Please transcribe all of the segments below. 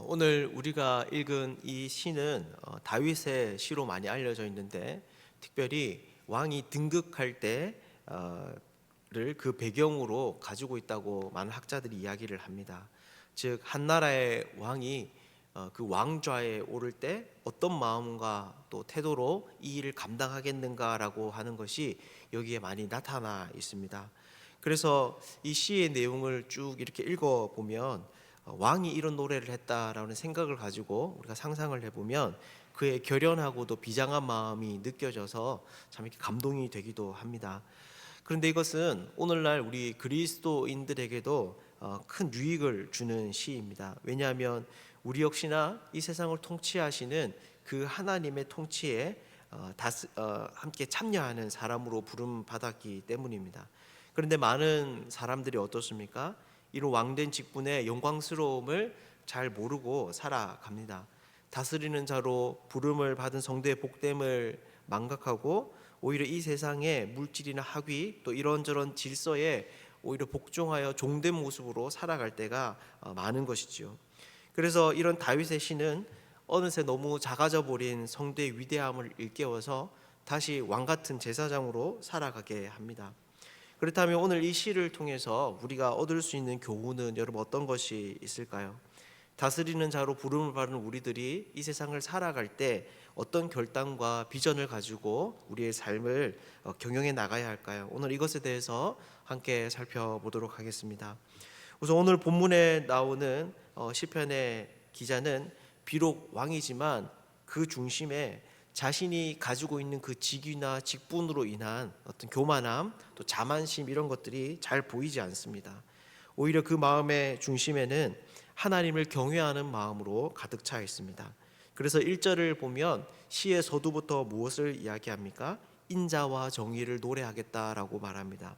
오늘 우리가 읽은 이 시는 다윗의 시로 많이 알려져 있는데, 특별히 왕이 등극할 때를 그 배경으로 가지고 있다고 많은 학자들이 이야기를 합니다. 즉, 한 나라의 왕이 그 왕좌에 오를 때 어떤 마음과 또 태도로 이 일을 감당하겠는가라고 하는 것이 여기에 많이 나타나 있습니다. 그래서 이 시의 내용을 쭉 이렇게 읽어보면 왕이 이런 노래를 했다라는 생각을 가지고 우리가 상상을 해보면 그의 결연하고도 비장한 마음이 느껴져서 참 이렇게 감동이 되기도 합니다. 그런데 이것은 오늘날 우리 그리스도인들에게도 큰 유익을 주는 시입니다. 왜냐하면 우리 역시나 이 세상을 통치하시는 그 하나님의 통치에 함께 참여하는 사람으로 부름 받았기 때문입니다. 그런데 많은 사람들이 어떻습니까? 이런 왕된 직분의 영광스러움을 잘 모르고 살아갑니다. 다스리는 자로 부름을 받은 성도의 복됨을 망각하고 오히려 이 세상의 물질이나 학위 또 이런저런 질서에 오히려 복종하여 종된 모습으로 살아갈 때가 많은 것이지요. 그래서 이런 다윗의 시는 어느새 너무 작아져 버린 성도의 위대함을 일깨워서 다시 왕 같은 제사장으로 살아가게 합니다. 그렇다면 오늘 이 시를 통해서 우리가 얻을 수 있는 교훈은 여러분 어떤 것이 있을까요? 다스리는 자로 부름을 받은 우리들이 이 세상을 살아갈 때 어떤 결단과 비전을 가지고 우리의 삶을 경영해 나가야 할까요? 오늘 이것에 대해서 함께 살펴보도록 하겠습니다. 우선 오늘 본문에 나오는 시편의 기자는 비록 왕이지만 그 중심에 자신이 가지고 있는 그 직위나 직분으로 인한 어떤 교만함, 또 자만심 이런 것들이 잘 보이지 않습니다. 오히려 그 마음의 중심에는 하나님을 경외하는 마음으로 가득 차 있습니다. 그래서 1절을 보면 시의 서두부터 무엇을 이야기합니까? 인자와 정의를 노래하겠다라고 말합니다.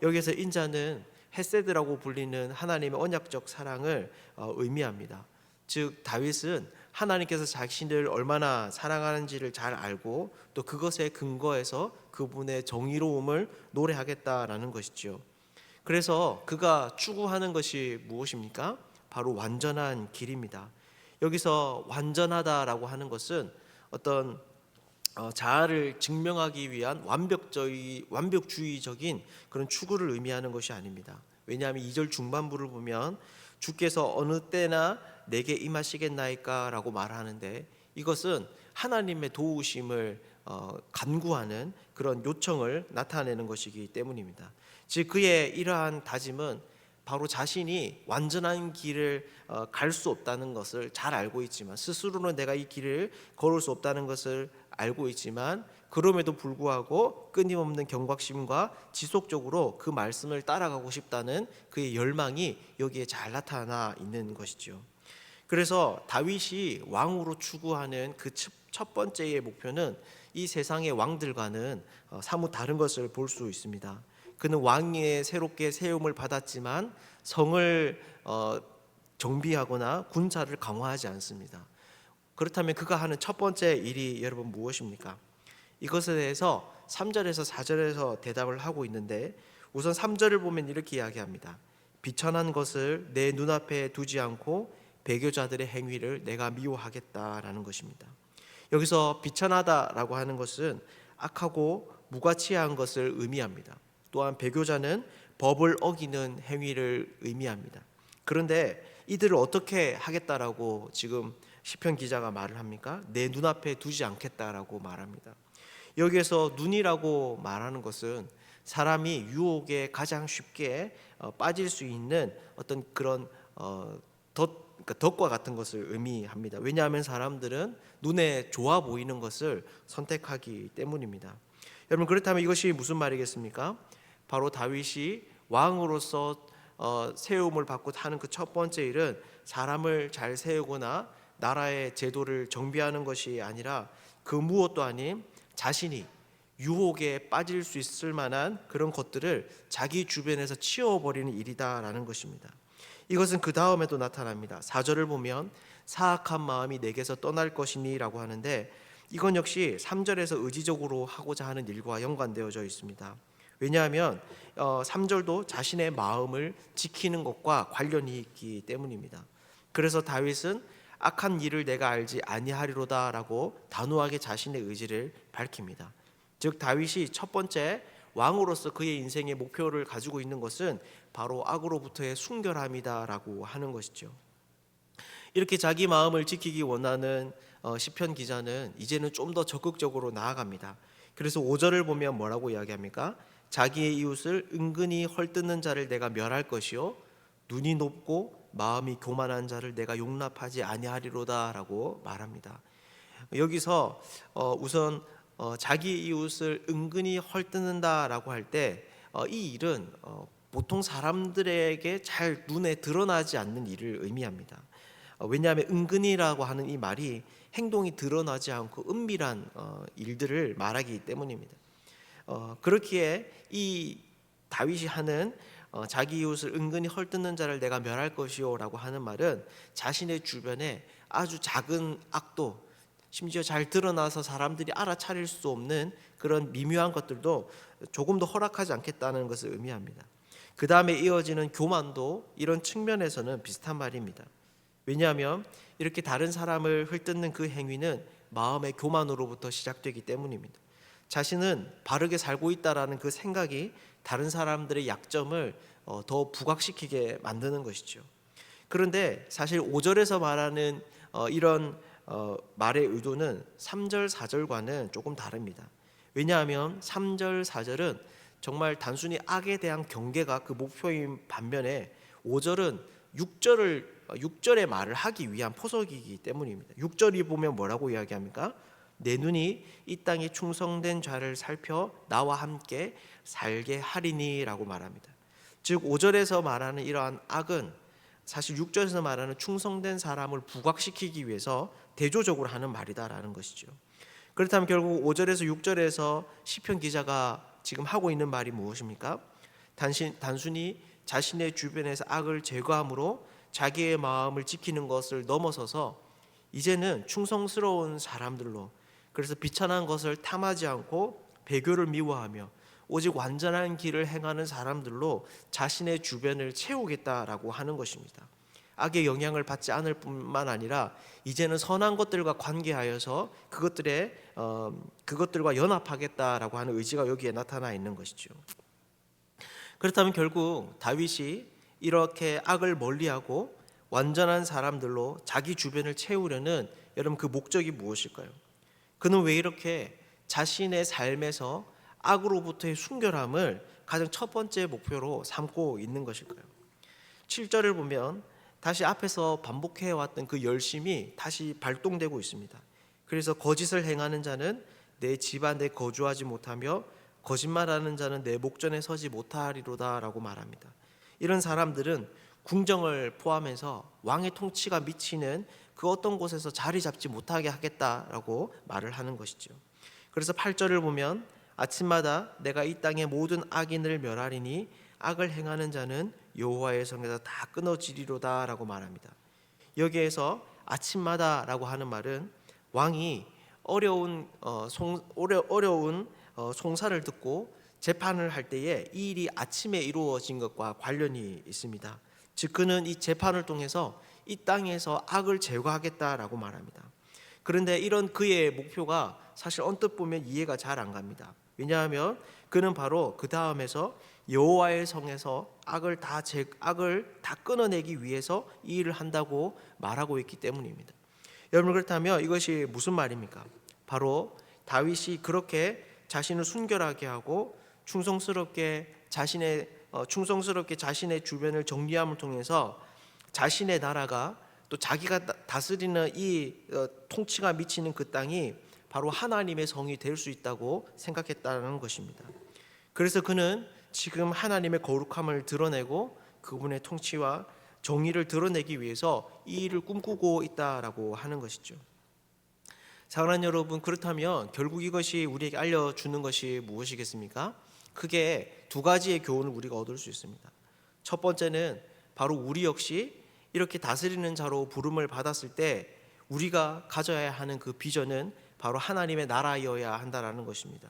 여기서 인자는 헤세드라고 불리는 하나님의 언약적 사랑을 의미합니다. 즉 다윗은 하나님께서 자신을 얼마나 사랑하는지를 잘 알고 또 그것에 근거해서 그분의 정의로움을 노래하겠다라는 것이죠. 그래서 그가 추구하는 것이 무엇입니까? 바로 완전한 길입니다. 여기서 완전하다라고 하는 것은 어떤 자아를 증명하기 위한 완벽주의적인 그런 추구를 의미하는 것이 아닙니다. 왜냐하면 2절 중반부를 보면 주께서 어느 때나 내게 임하시겠나이까 라고 말하는데, 이것은 하나님의 도우심을 간구하는 그런 요청을 나타내는 것이기 때문입니다. 즉 그의 이러한 다짐은 바로 자신이 완전한 길을 갈 수 없다는 것을 잘 알고 있지만, 스스로는 내가 이 길을 걸을 수 없다는 것을 알고 있지만 그럼에도 불구하고 끊임없는 경각심과 지속적으로 그 말씀을 따라가고 싶다는 그의 열망이 여기에 잘 나타나 있는 것이죠. 그래서 다윗이 왕으로 추구하는 그 첫 번째의 목표는 이 세상의 왕들과는 사뭇 다른 것을 볼 수 있습니다. 그는 왕의 새롭게 세움을 받았지만 성을 정비하거나 군사를 강화하지 않습니다. 그렇다면 그가 하는 첫 번째 일이 여러분 무엇입니까? 이것에 대해서 3절에서 4절에서 대답을 하고 있는데, 우선 3절을 보면 이렇게 이야기합니다. 비천한 것을 내 눈앞에 두지 않고 배교자들의 행위를 내가 미워하겠다라는 것입니다. 여기서 비천하다라고 하는 것은 악하고 무가치한 것을 의미합니다. 또한 배교자는 법을 어기는 행위를 의미합니다. 그런데 이들을 어떻게 하겠다라고 지금 시편 기자가 말을 합니까? 내 눈앞에 두지 않겠다라고 말합니다. 여기에서 눈이라고 말하는 것은 사람이 유혹에 가장 쉽게 빠질 수 있는 어떤 그런 덫과 같은 것을 의미합니다. 왜냐하면 사람들은 눈에 좋아 보이는 것을 선택하기 때문입니다. 여러분, 그렇다면 이것이 무슨 말이겠습니까? 바로 다윗이 왕으로서 세움을 받고 하는 그 첫 번째 일은 사람을 잘 세우거나 나라의 제도를 정비하는 것이 아니라 그 무엇도 아닌 자신이 유혹에 빠질 수 있을 만한 그런 것들을 자기 주변에서 치워버리는 일이다라는 것입니다. 이것은 그 다음에도 나타납니다. 4절을 보면 사악한 마음이 내게서 떠날 것이니 라고 하는데, 이건 역시 3절에서 의지적으로 하고자 하는 일과 연관되어져 있습니다. 왜냐하면 3절도 자신의 마음을 지키는 것과 관련이 있기 때문입니다. 그래서 다윗은 악한 일을 내가 알지 아니하리로다라고 단호하게 자신의 의지를 밝힙니다. 즉 다윗이 첫 번째 왕으로서 그의 인생의 목표를 가지고 있는 것은 바로 악으로부터의 순결함이다라고 하는 것이죠. 이렇게 자기 마음을 지키기 원하는 시편 기자는 이제는 좀 더 적극적으로 나아갑니다. 그래서 5절을 보면 뭐라고 이야기합니까? 자기의 이웃을 은근히 헐뜯는 자를 내가 멸할 것이요 눈이 높고 마음이 교만한 자를 내가 용납하지 아니하리로다라고 말합니다. 여기서 우선 자기 이웃을 은근히 헐뜯는다라고 할 때 이 일은 보통 사람들에게 잘 눈에 드러나지 않는 일을 의미합니다. 왜냐하면 은근히라고 하는 이 말이 행동이 드러나지 않고 은밀한 일들을 말하기 때문입니다. 그렇기에 이 다윗이 하는 자기 이웃을 은근히 헐뜯는 자를 내가 멸할 것이요라고 하는 말은 자신의 주변에 아주 작은 악도, 심지어 잘 드러나서 사람들이 알아차릴 수 없는 그런 미묘한 것들도 조금 더 허락하지 않겠다는 것을 의미합니다. 그 다음에 이어지는 교만도 이런 측면에서는 비슷한 말입니다. 왜냐하면 이렇게 다른 사람을 헐뜯는 그 행위는 마음의 교만으로부터 시작되기 때문입니다. 자신은 바르게 살고 있다라는 그 생각이 다른 사람들의 약점을 더 부각시키게 만드는 것이죠. 그런데 사실 5절에서 말하는 이런 말의 의도는 3절, 4절과는 조금 다릅니다. 왜냐하면 3절, 4절은 정말 단순히 악에 대한 경계가 그 목표인 반면에 5절은 6절의 말을 하기 위한 포석이기 때문입니다. 6절이 보면 뭐라고 이야기합니까? 내 눈이 이 땅에 충성된 자를 살펴 나와 함께 살게 하리니라고 말합니다. 즉 5절에서 말하는 이러한 악은 사실 6절에서 말하는 충성된 사람을 부각시키기 위해서 대조적으로 하는 말이다라는 것이죠. 그렇다면 결국 5절에서 6절에서 시편 기자가 지금 하고 있는 말이 무엇입니까? 단순히 자신의 주변에서 악을 제거함으로 자기의 마음을 지키는 것을 넘어서서 이제는 충성스러운 사람들로, 그래서 비천한 것을 탐하지 않고 배교를 미워하며 오직 완전한 길을 행하는 사람들로 자신의 주변을 채우겠다라고 하는 것입니다. 악의 영향을 받지 않을 뿐만 아니라 이제는 선한 것들과 관계하여서 그것들과 연합하겠다라고 하는 의지가 여기에 나타나 있는 것이죠. 그렇다면 결국 다윗이 이렇게 악을 멀리하고 완전한 사람들로 자기 주변을 채우려는 여러분 그 목적이 무엇일까요? 그는 왜 이렇게 자신의 삶에서 악으로부터의 순결함을 가장 첫 번째 목표로 삼고 있는 것일까요? 7절을 보면 다시 앞에서 반복해왔던 그 열심이 다시 발동되고 있습니다. 그래서 거짓을 행하는 자는 내 집 안에 거주하지 못하며 거짓말하는 자는 내 목전에 서지 못하리로다 라고 말합니다. 이런 사람들은 궁정을 포함해서 왕의 통치가 미치는 그 어떤 곳에서 자리 잡지 못하게 하겠다라고 말을 하는 것이죠. 그래서 8절을 보면 아침마다 내가 이 땅의 모든 악인을 멸하리니 악을 행하는 자는 여호와의 성에서 다 끊어지리로다 라고 말합니다. 여기에서 아침마다라고 하는 말은 왕이 어려운 송사를 듣고 재판을 할 때에 이 일이 아침에 이루어진 것과 관련이 있습니다. 즉 그는 이 재판을 통해서 이 땅에서 악을 제거하겠다라고 말합니다. 그런데 이런 그의 목표가 사실 언뜻 보면 이해가 잘 안 갑니다. 왜냐하면 그는 바로 그 다음에서 여호와의 성에서 악을 다 끊어내기 위해서 이 일을 한다고 말하고 있기 때문입니다. 여러분 그렇다면 이것이 무슨 말입니까? 바로 다윗이 그렇게 자신을 순결하게 하고 충성스럽게 자신의 주변을 정리함을 통해서 자신의 나라가 또 자기가 다스리는 이 통치가 미치는 그 땅이 바로 하나님의 성이 될 수 있다고 생각했다는 것입니다. 그래서 그는 지금 하나님의 거룩함을 드러내고 그분의 통치와 정의를 드러내기 위해서 이 일을 꿈꾸고 있다라고 하는 것이죠. 사랑하는 여러분, 그렇다면 결국 이것이 우리에게 알려주는 것이 무엇이겠습니까? 크게 두 가지의 교훈을 우리가 얻을 수 있습니다. 첫 번째는 바로 우리 역시 이렇게 다스리는 자로 부름을 받았을 때 우리가 가져야 하는 그 비전은 바로 하나님의 나라여야 한다라는 것입니다.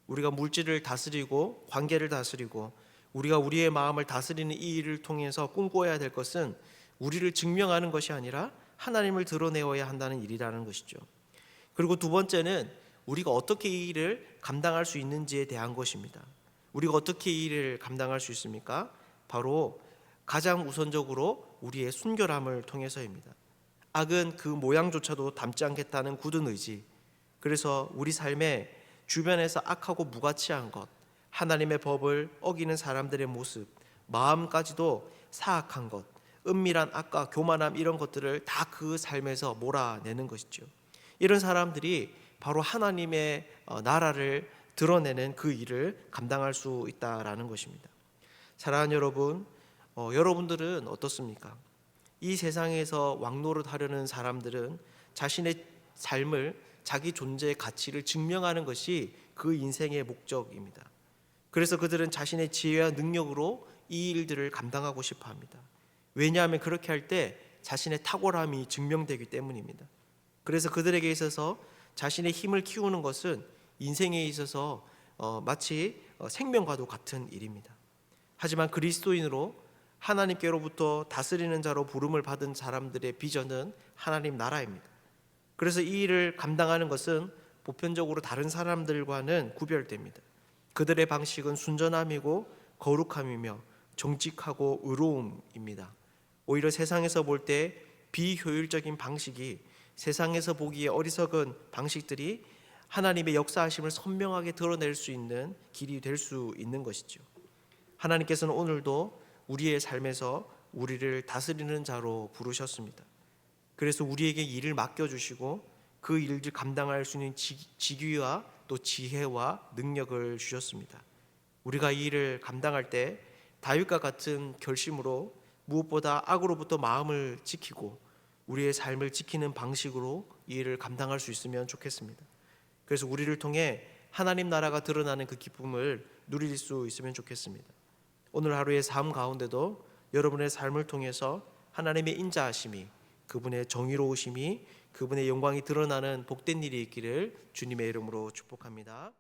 우리가 물질을 다스리고 관계를 다스리고 우리가 우리의 마음을 다스리는 이 일을 통해서 꿈꿔야 될 것은 우리를 증명하는 것이 아니라 하나님을 드러내어야 한다는 일이라는 것이죠. 그리고 두 번째는 우리가 어떻게 이 일을 감당할 수 있는지에 대한 것입니다. 우리가 어떻게 이 일을 감당할 수 있습니까? 바로 가장 우선적으로 우리의 순결함을 통해서입니다. 악은 그 모양조차도 닮지 않겠다는 굳은 의지, 그래서 우리 삶에 주변에서 악하고 무가치한 것, 하나님의 법을 어기는 사람들의 모습, 마음까지도 사악한 것, 은밀한 악과 교만함, 이런 것들을 다 그 삶에서 몰아내는 것이죠. 이런 사람들이 바로 하나님의 나라를 드러내는 그 일을 감당할 수 있다라는 것입니다. 사랑하는 여러분, 여러분들은 어떻습니까? 이 세상에서 왕노릇하려는 사람들은 자신의 삶을, 자기 존재의 가치를 증명하는 것이 그 인생의 목적입니다. 그래서 그들은 자신의 지혜와 능력으로 이 일들을 감당하고 싶어 합니다. 왜냐하면 그렇게 할 때 자신의 탁월함이 증명되기 때문입니다. 그래서 그들에게 있어서 자신의 힘을 키우는 것은 인생에 있어서 마치 생명과도 같은 일입니다. 하지만 그리스도인으로 하나님께로부터 다스리는 자로 부름을 받은 사람들의 비전은 하나님 나라입니다. 그래서 이 일을 감당하는 것은 보편적으로 다른 사람들과는 구별됩니다. 그들의 방식은 순전함이고 거룩함이며 정직하고 의로움입니다. 오히려 세상에서 볼 때 비효율적인 방식이, 세상에서 보기에 어리석은 방식들이 하나님의 역사하심을 선명하게 드러낼 수 있는 길이 될 수 있는 것이죠. 하나님께서는 오늘도 우리의 삶에서 우리를 다스리는 자로 부르셨습니다. 그래서 우리에게 일을 맡겨주시고 그 일을 감당할 수 있는 지위와 또 지혜와 능력을 주셨습니다. 우리가 이 일을 감당할 때 다윗과 같은 결심으로 무엇보다 악으로부터 마음을 지키고 우리의 삶을 지키는 방식으로 이 일을 감당할 수 있으면 좋겠습니다. 그래서 우리를 통해 하나님 나라가 드러나는 그 기쁨을 누릴 수 있으면 좋겠습니다. 오늘 하루의 삶 가운데도 여러분의 삶을 통해서 하나님의 인자하심이, 그분의 정의로우심이, 그분의 영광이 드러나는 복된 일이 있기를 주님의 이름으로 축복합니다.